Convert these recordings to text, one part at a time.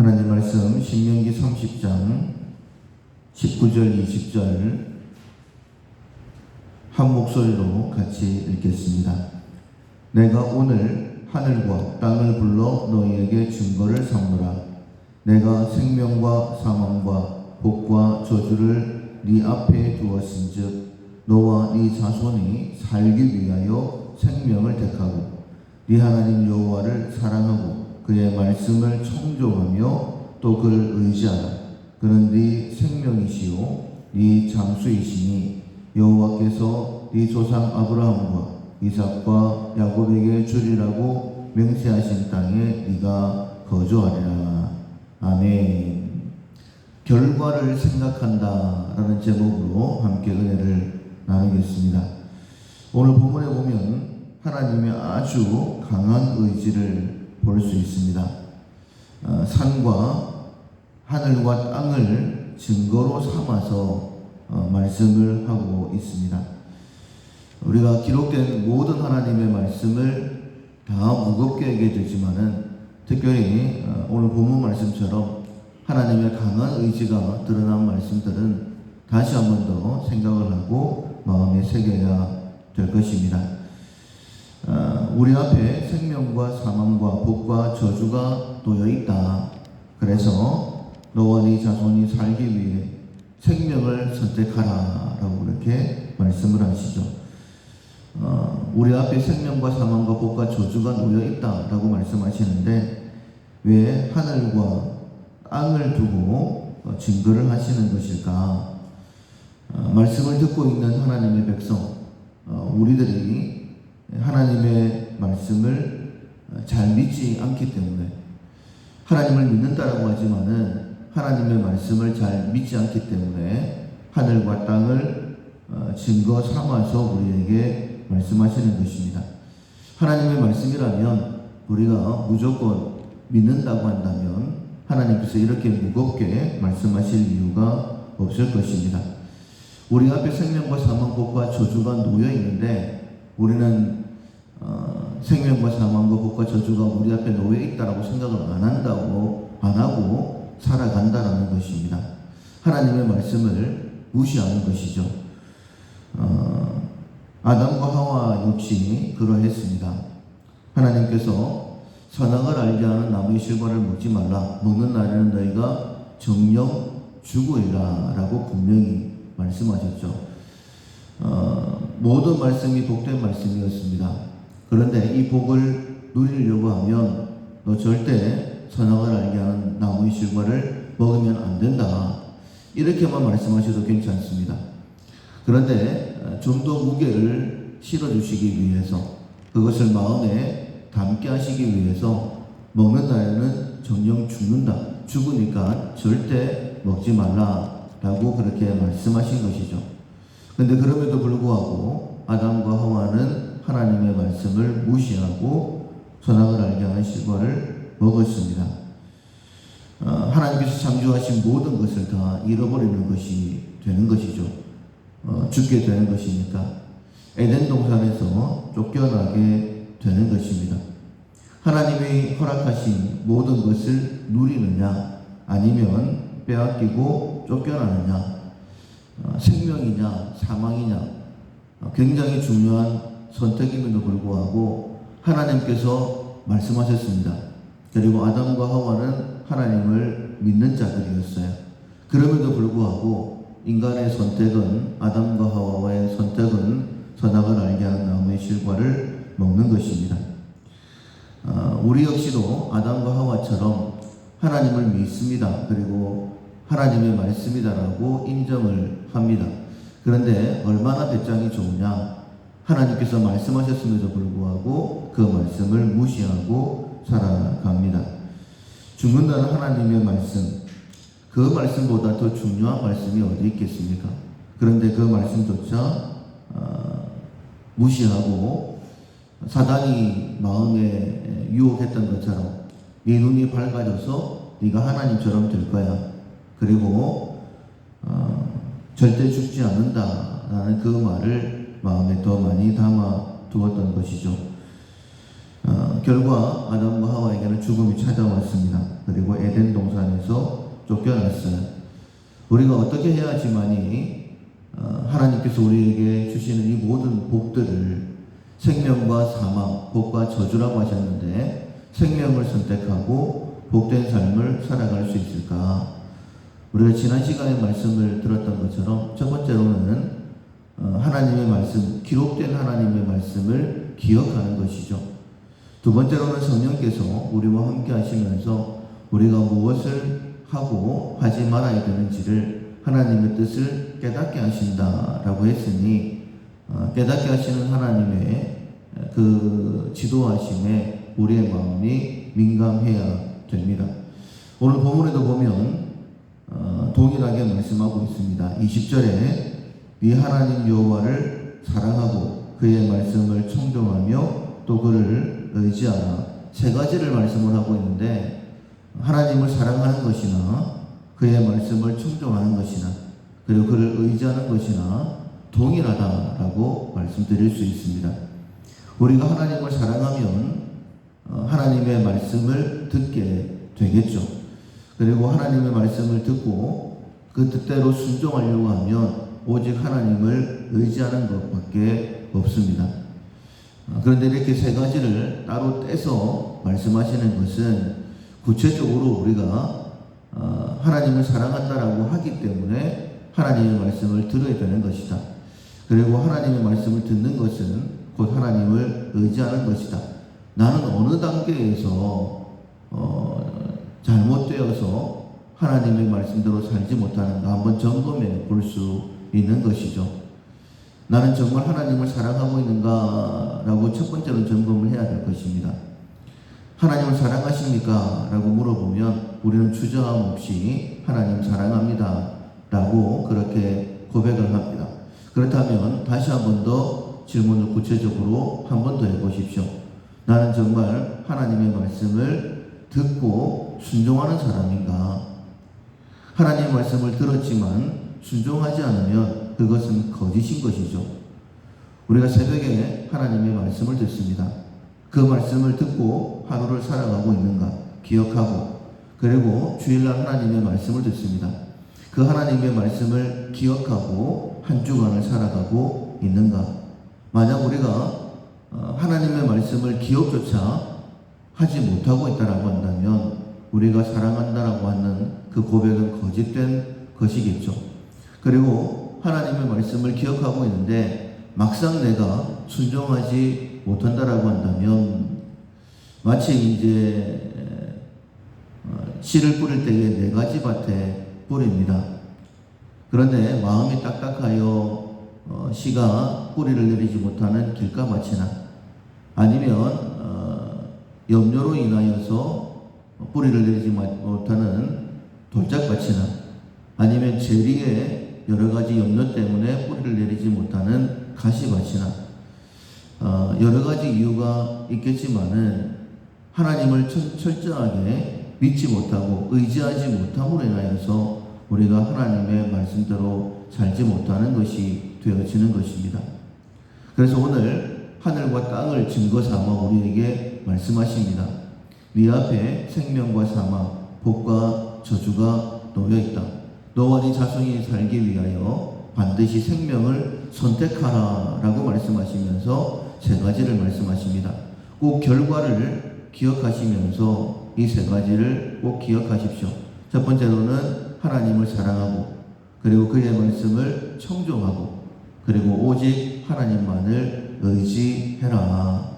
하나님 말씀 신명기 30장 19절 20절 한 목소리로 같이 읽겠습니다. 내가 오늘 하늘과 땅을 불러 너희에게 증거를 삼노라. 내가 생명과 사망과 복과 저주를 네 앞에 두었은즉 너와 네 자손이 살기 위하여 생명을 택하고 네 하나님 여호와를 사랑하고 그의 말씀을 청종하며 또 그를 의지하라. 그는 네 생명이시요 네 장수이시니 여호와께서 네 조상 아브라함과 이삭과 야곱에게 주리라고 맹세하신 땅에 네가 거주하리라. 아멘. 결과를 생각한다라는 제목으로 함께 은혜를 나누겠습니다. 오늘 본문에 보면 하나님의 아주 강한 의지를 볼 수 있습니다. 산과 하늘과 땅을 증거로 삼아서 말씀을 하고 있습니다. 우리가 기록된 모든 하나님의 말씀을 다 무겁게 하게 되지만은 특별히 오늘 본문 말씀처럼 하나님의 강한 의지가 드러난 말씀들은 다시 한 번 더 생각을 하고 마음에 새겨야 될 것입니다. 우리 앞에 생명과 사망과 복과 저주가 놓여 있다. 그래서 너와 네 자손이 살기 위해 생명을 선택하라 라고 그렇게 말씀을 하시죠. 우리 앞에 생명과 사망과 복과 저주가 놓여 있다 라고 말씀하시는데 왜 하늘과 땅을 두고 증거를 하시는 것일까? 말씀을 듣고 있는 하나님의 백성, 우리들이 하나님의 말씀을 잘 믿지 않기 때문에 하나님을 믿는다라고 하지만은 하나님의 말씀을 잘 믿지 않기 때문에 하늘과 땅을 증거 삼아서 우리에게 말씀하시는 것입니다. 하나님의 말씀이라면 우리가 무조건 믿는다고 한다면 하나님께서 이렇게 무겁게 말씀하실 이유가 없을 것입니다. 우리 앞에 생명과 사망, 복과 저주가 놓여 있는데 우리는 생명과 사망과 복과 저주가 우리 앞에 놓여 있다라고 생각을 안 하고 살아간다라는 것입니다. 하나님의 말씀을 무시하는 것이죠. 아담과 하와 역시 그러했습니다. 하나님께서 선악을 알게 하는 나무의 실과를 먹지 말라. 먹는 날에는 너희가 정령 죽으리라 라고 분명히 말씀하셨죠. 모든 말씀이 복된 말씀이었습니다. 그런데 이 복을 누리려고 하면 너 절대 선악을 알게 하는 나무의 실과를 먹으면 안 된다. 이렇게만 말씀하셔도 괜찮습니다. 그런데 좀 더 무게를 실어주시기 위해서 그것을 마음에 담게 하시기 위해서 먹는 날에는 정령 죽는다. 죽으니까 절대 먹지 말라라고 그렇게 말씀하신 것이죠. 그런데 그럼에도 불구하고 아담과 하와는 하나님의 말씀을 무시하고 선악을 알게 하는 실과를 먹었습니다. 하나님께서 창조하신 모든 것을 다 잃어버리는 것이 되는 것이죠. 죽게 되는 것이니까 에덴 동산에서 쫓겨나게 되는 것입니다. 하나님이 허락하신 모든 것을 누리느냐 아니면 빼앗기고 쫓겨나느냐, 생명이냐 사망이냐 굉장히 중요한 선택임에도 불구하고 하나님께서 말씀하셨습니다. 그리고 아담과 하와는 하나님을 믿는 자들이었어요. 그럼에도 불구하고 인간의 선택은, 아담과 하와의 선택은 선악을 알게 하는 나무의 실과를 먹는 것입니다. 우리 역시도 아담과 하와처럼 하나님을 믿습니다. 그리고 하나님의 말씀이다라고 인정을 합니다. 그런데 얼마나 배짱이 좋으냐? 하나님께서 말씀하셨음에도 불구하고 그 말씀을 무시하고 살아갑니다. 죽는다는 하나님의 말씀, 그 말씀보다 더 중요한 말씀이 어디 있겠습니까? 그런데 그 말씀조차 무시하고 사단이 마음에 유혹했던 것처럼 네 눈이 밝아져서 네가 하나님처럼 될 거야. 그리고 절대 죽지 않는다라는 그 말을 마음에 더 많이 담아 두었던 것이죠. 결과 아담과 하와에게는 죽음이 찾아왔습니다. 그리고 에덴 동산에서 쫓겨났어요. 우리가 어떻게 해야지만이 하나님께서 우리에게 주시는 이 모든 복들을 생명과 사망, 복과 저주라고 하셨는데 생명을 선택하고 복된 삶을 살아갈 수 있을까? 우리가 지난 시간에 말씀을 들었던 것처럼 첫 번째로는 하나님의 말씀, 기록된 하나님의 말씀을 기억하는 것이죠. 두 번째로는 성령께서 우리와 함께 하시면서 우리가 무엇을 하고 하지 말아야 되는지를 하나님의 뜻을 깨닫게 하신다라고 했으니 깨닫게 하시는 하나님의 그 지도하심에 우리의 마음이 민감해야 됩니다. 오늘 본문에도 보면 동일하게 말씀하고 있습니다. 20절에 네 하나님 여호와를 사랑하고 그의 말씀을 청종하며 또 그를 의지하라. 세 가지를 말씀을 하고 있는데 하나님을 사랑하는 것이나 그의 말씀을 청종하는 것이나 그리고 그를 의지하는 것이나 동일하다라고 말씀드릴 수 있습니다. 우리가 하나님을 사랑하면 하나님의 말씀을 듣게 되겠죠. 그리고 하나님의 말씀을 듣고 그 뜻대로 순종하려고 하면 오직 하나님을 의지하는 것밖에 없습니다. 그런데 이렇게 세 가지를 따로 떼서 말씀하시는 것은 구체적으로 우리가 하나님을 사랑한다라고 하기 때문에 하나님의 말씀을 들어야 되는 것이다. 그리고 하나님의 말씀을 듣는 것은 곧 하나님을 의지하는 것이다. 나는 어느 단계에서 잘못되어서 하나님의 말씀대로 살지 못하는가 한번 점검해 볼 수 있는 것이죠. 나는 정말 하나님을 사랑하고 있는가라고 첫 번째로 점검을 해야 될 것입니다. 하나님을 사랑하십니까? 라고 물어보면 우리는 주저함 없이 하나님 사랑합니다 라고 그렇게 고백을 합니다. 그렇다면 다시 한 번 더 질문을 구체적으로 한 번 더 해보십시오. 나는 정말 하나님의 말씀을 듣고 순종하는 사람인가? 하나님의 말씀을 들었지만 순종하지 않으면 그것은 거짓인 것이죠. 우리가 새벽에 하나님의 말씀을 듣습니다. 그 말씀을 듣고 하루를 살아가고 있는가 기억하고, 그리고 주일날 하나님의 말씀을 듣습니다. 그 하나님의 말씀을 기억하고 한 주간을 살아가고 있는가? 만약 우리가 하나님의 말씀을 기억조차 하지 못하고 있다라고 한다면 우리가 사랑한다라고 하는 그 고백은 거짓된 것이겠죠. 그리고 하나님의 말씀을 기억하고 있는데 막상 내가 순종하지 못한다라고 한다면 마치 이제 씨를 뿌릴 때에 네 가지 밭에 뿌립니다. 그런데 마음이 딱딱하여 씨가 뿌리를 내리지 못하는 길가밭이나 아니면 염려로 인하여서 뿌리를 내리지 못하는 돌짝밭이나 아니면 재리에 여러 가지 염려 때문에 뿌리를 내리지 못하는 가시밭이나 여러 가지 이유가 있겠지만은 하나님을 철저하게 믿지 못하고 의지하지 못함으로 인하여서 우리가 하나님의 말씀대로 살지 못하는 것이 되어지는 것입니다. 그래서 오늘 하늘과 땅을 증거 삼아 우리에게 말씀하십니다. 네 앞에 생명과 사망, 복과 저주가 놓여 있다. 너와 네 자손이 살기 위하여 반드시 생명을 선택하라 라고 말씀하시면서 세 가지를 말씀하십니다. 꼭 결과를 기억하시면서 이 세 가지를 꼭 기억하십시오. 첫 번째로는 하나님을 사랑하고 그리고 그의 말씀을 청종하고 그리고 오직 하나님만을 의지해라.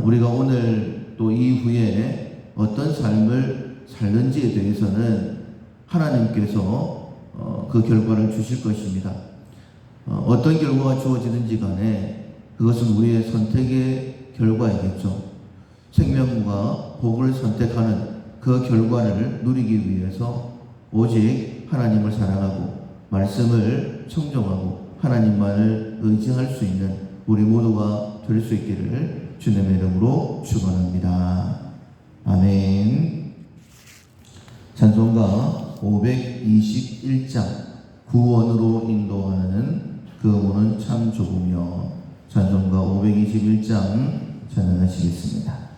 우리가 오늘 또 이후에 어떤 삶을 살는지에 대해서는 하나님께서 그 결과를 주실 것입니다. 어떤 결과가 주어지든지 간에 그것은 우리의 선택의 결과이겠죠. 생명과 복을 선택하는 그 결과를 누리기 위해서 오직 하나님을 사랑하고 말씀을 청종하고 하나님만을 의지할 수 있는 우리 모두가 될 수 있기를 주님의 이름으로 축원합니다. 아멘. 찬송가 521장 구원으로 인도하는 그 문은 참 좁으며, 찬송가 521장 찬양하시겠습니다.